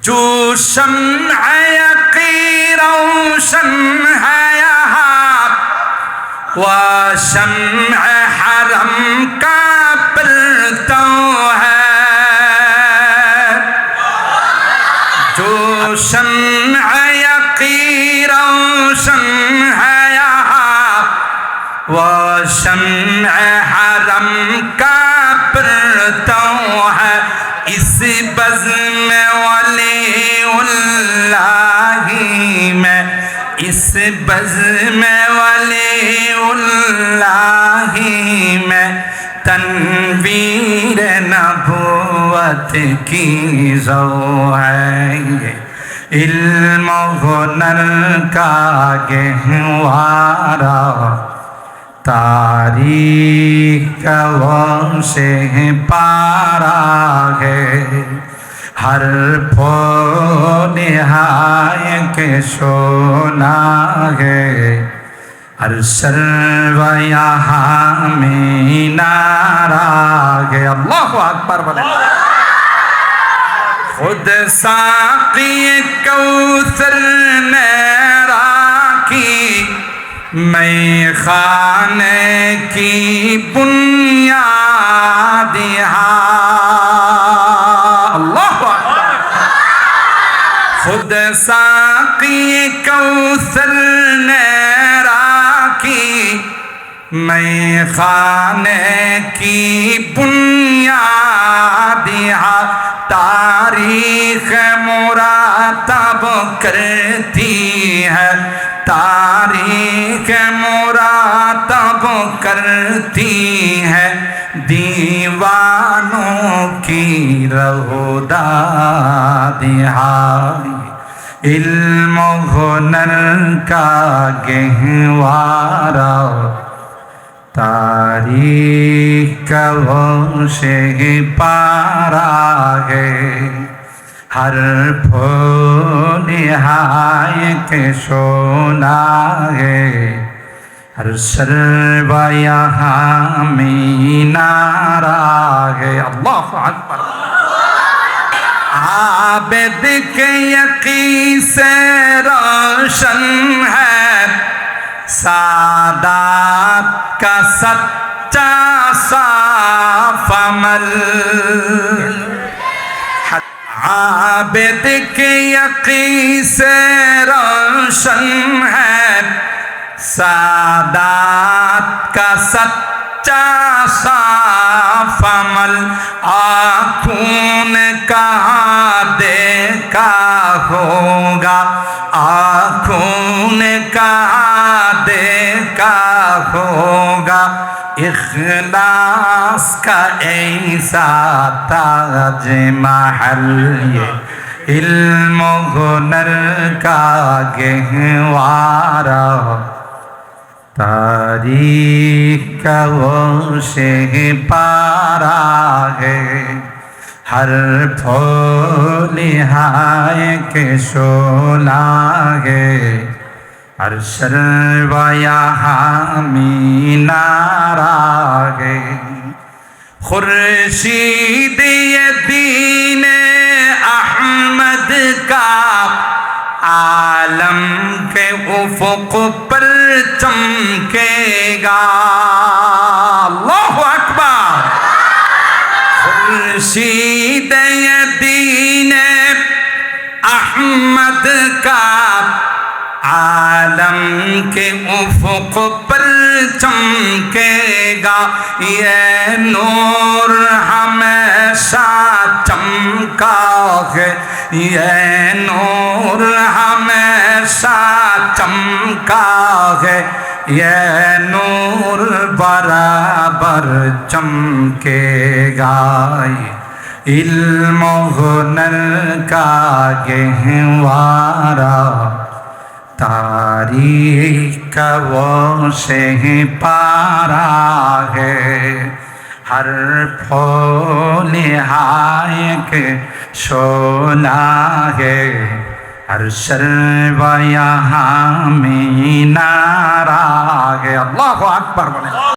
जो शम्अ यक़ी रोशन है यहाँ व शम्अ हरम का परतौ है। जो शम्अ यक़ी रोशन है यहाँ व शम्अ हरम का परतौ है। इस बज़्म वलीउल्लाही में, इस बज़्म वलीउल्लाही में तनवीर नबुव्वत की ज़ौ है। इल्म हुनर का गहवारा तारीख वो से पारा है। हर निहाय के सोना है। हर सर्व यहाँ में नारा है। अल्लाहु अकबर बोले। खुद साक़ी कौसर ने राखी मैं खाने की बुनियाद अल्लाह खुद साक़ी कौसर ने राखी मैं खाने की बुनियाद तारीख मुरातब करती है। तारीख मुरातब करती है दीवानों की रहोदादिहाई। इल्म हुनर का गहवारा तारीख वो से पारा है। हर निहाय के सोना है। हर सर्व यहाँ में नारा है। अल्लाहु अकबर। आबिद के यक़ी से रोशन है सादात का सच्चा साफ अमल। आबिद के यक़ी से रोशन है सादात का सच्चा साफ अमल। आँखों ने कहाँ देखा होगा, आँखों ने कहाँ देखा होगा इख़लास का ऐसा ताज महल। ये इल्म हुनर का गहवारा तारीख वो से पारा है। हर निहाय के सोला है। हर सर्व यहाँ में नारा है। खुर्शीद ये दीन अहमद का आलम के उफ़ुक़ पर चमकेगा। अल्लाहु अकबर। खुर्शीद ये दीन अहमद का आलम के उफ़ुक़ पर चमकेगा। ये नूर हमेशा चमका है। ये नूर हमेशा चमका है। ये नूर बराबर चमकेगा। इल्म हुनर का गहवारा तारीख वो से पारा है। हर निहाय के सोना है। हर सर्व यहाँ में नारा है। अल्लाहु अकबर बोले।